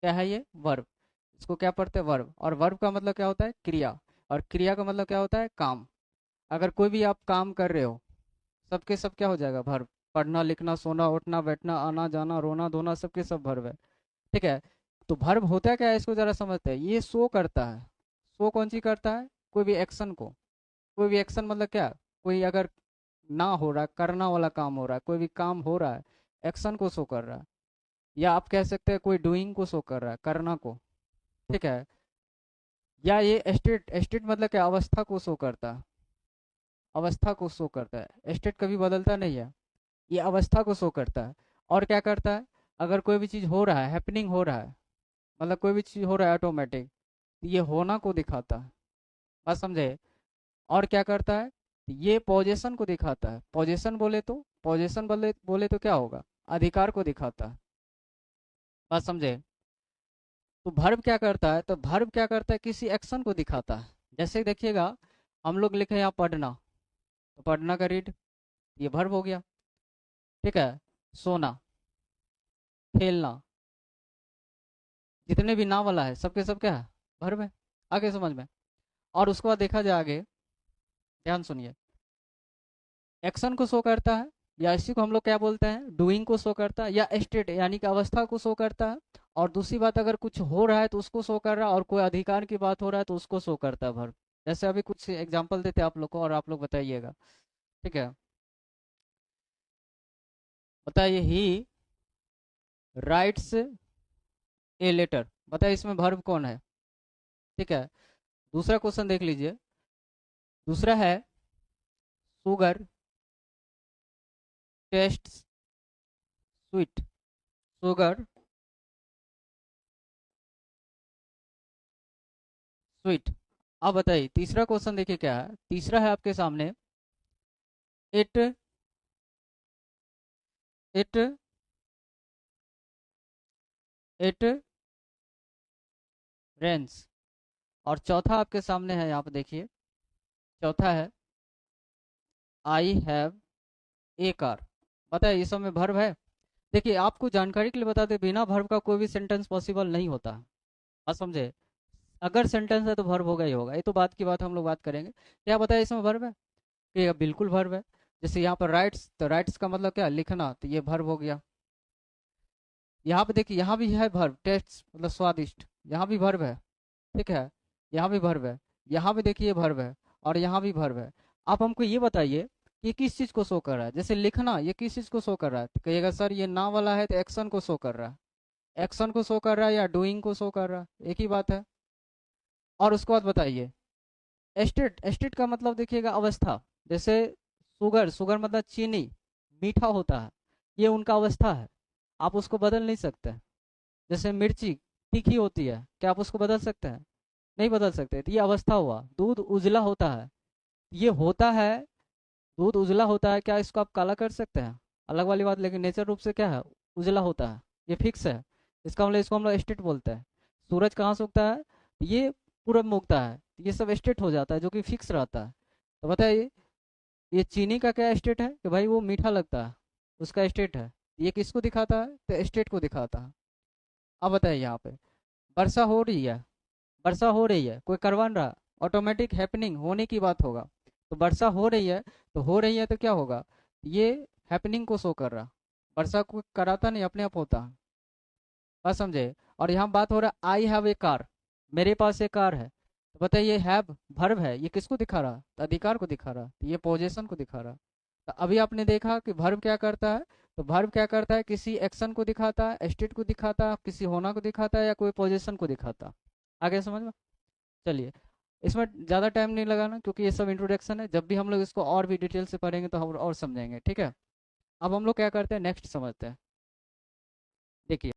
क्या है ये? वर्ब। इसको क्या पढ़ते हैं? वर्ब। और वर्ब का मतलब क्या होता है? क्रिया। और क्रिया का मतलब क्या होता है? काम। अगर कोई भी आप काम कर रहे हो, सबके सब क्या हो जाएगा? वर्ब। पढ़ना लिखना सोना उठना बैठना आना जाना रोना धोना सबके सब वर्ब है। ठीक है। तो वर्ब होता है क्या है, इसको जरा समझते हैं। ये शो करता है। शो कौन सी करता है? कोई भी एक्शन को। कोई भी एक्शन मतलब क्या? कोई अगर ना हो रहा है, करना वाला काम हो रहा है, कोई भी काम हो रहा है, एक्शन को शो कर रहा है। या आप कह सकते हैं कोई डूइंग को शो कर रहा है, करना को। ठीक है। या ये स्टेट, स्टेट मतलब क्या? अवस्था को शो करता है। अवस्था को शो करता है, स्टेट कभी बदलता नहीं है। ये अवस्था को शो करता है। और क्या करता है? अगर कोई भी चीज़ हो रहा है, हैपनिंग हो रहा है, मतलब कोई भी चीज़ हो रहा है ऑटोमेटिक, ये होना को दिखाता है। बात समझे? और क्या करता है? ये पोजीशन को दिखाता है। पोजीशन बोले तो, पोजीशन बोले बोले तो क्या होगा? अधिकार को दिखाता है। बात समझे? तो वर्ब क्या करता है? तो वर्ब क्या करता है? किसी एक्शन को दिखाता है। जैसे देखिएगा, हम लोग लिखे यहाँ पढ़ना, तो पढ़ना का रीड, ये वर्ब हो गया। ठीक है। सोना, खेलना, जितने भी ना वाला है सबके सब क्या है? वर्ब है। आगे समझ में? और उसके बाद देखा जाए आगे, ध्यान सुनिए। एक्शन को शो करता है, या इसी को हम लोग क्या बोलते हैं? डूइंग को शो करता है, या स्टेट यानी कि अवस्था को शो करता है। और दूसरी बात, अगर कुछ हो रहा है तो उसको शो कर रहा है, और कोई अधिकार की बात हो रहा है तो उसको शो करता है वर्ब। जैसे अभी कुछ एग्जांपल देते हैं आप लोग को, और आप लोग बताइएगा। ठीक है। बताइए, ही राइट्स ए लेटर। बताइए इसमें वर्ब कौन है? ठीक है। दूसरा क्वेश्चन देख लीजिए। दूसरा है, sugar test sweet. Sugar sweet. अब बताइए तीसरा क्वेश्चन देखिए क्या है। तीसरा है आपके सामने, इट इट इट रेंस। और चौथा आपके सामने है, यहाँ पे देखिए। चौथा है, आई हैव ए कार। बताइए इस सब में वर्ब है? देखिए आपको जानकारी के लिए बता दें, बिना वर्ब का कोई भी सेंटेंस पॉसिबल नहीं होता। आप समझे? अगर सेंटेंस है तो वर्ब होगा ही होगा, ये तो बात की बात हम लोग बात करेंगे। क्या बताइए इसमें वर्ब है? कि बिल्कुल वर्ब है। जैसे यहाँ पर राइट्स, तो राइट्स का मतलब क्या? लिखना, तो ये वर्ब हो गया। यहाँ पे देखिए, यहाँ भी है वर्ब, टेस्ट मतलब स्वादिष्ट, यहाँ भी वर्ब है। ठीक है। यहाँ भी वर्ब है। यहाँ भी देखिए वर्ब है। और यहाँ भी वर्ब है। आप हमको ये बताइए कि किस चीज़ को शो कर रहा है? जैसे लिखना, ये किस चीज़ को शो कर रहा है? तो कहिएगा सर ये ना वाला है तो एक्शन को शो कर रहा है। एक्शन को शो कर रहा है या डूइंग को शो कर रहा है, एक ही बात है। और उसके बाद बताइए, एस्टेट, एस्टेट का मतलब देखिएगा अवस्था। जैसे शुगर, शुगर मतलब चीनी, मीठा होता है, ये उनका अवस्था है। आप उसको बदल नहीं सकते। जैसे मिर्ची तीखी होती है, क्या आप उसको बदल सकते हैं? नहीं बदल सकते। तो ये अवस्था हुआ। दूध उजला होता है, ये होता है। दूध उजला होता है, क्या इसको आप काला कर सकते हैं? अलग वाली बात, लेकिन नेचर रूप से क्या है? उजला होता है। ये फिक्स है। इसका मतलब इसको हम लोग स्टेट बोलते हैं। सूरज कहाँ से उगता है? ये पूरब में उगता है, ये सब स्टेट हो जाता है जो कि फिक्स रहता है। तो बताइए, ये चीनी का क्या स्टेट है? कि भाई वो मीठा लगता है, उसका स्टेट है। ये किसको दिखाता है? तो स्टेट को दिखाता है। अब बताइए यहाँ पे, वर्षा हो रही है, वर्षा हो रही है, कोई करवा रहा, ऑटोमेटिक हैपनिंग होने की बात होगा। तो वर्षा हो रही है, तो हो रही है तो क्या होगा? ये हैपनिंग को शो कर रहा। वर्षा को कराता नहीं, अपने आप होता। बात समझे? और यहाँ बात हो रहा है, आई हैव ए कार, मेरे पास एक कार है। तो बताइए, हैव वर्ब है, ये किसको दिखा रहा? तो अधिकार को दिखा रहा, तो ये पोजीशन को दिखा रहा। तो अभी आपने देखा कि वर्ब क्या करता है। तो वर्ब क्या करता है? किसी एक्शन को दिखाता है, स्टेट को दिखाता है, किसी होना को दिखाता है, या कोई पोजीशन को दिखाता है। आगे समझ में? चलिए, इसमें ज़्यादा टाइम नहीं लगाना, क्योंकि ये सब इंट्रोडक्शन है। जब भी हम लोग इसको और भी डिटेल से पढ़ेंगे तो हम और समझेंगे। ठीक है। अब हम लोग क्या करते हैं, नेक्स्ट समझते हैं। देखिए,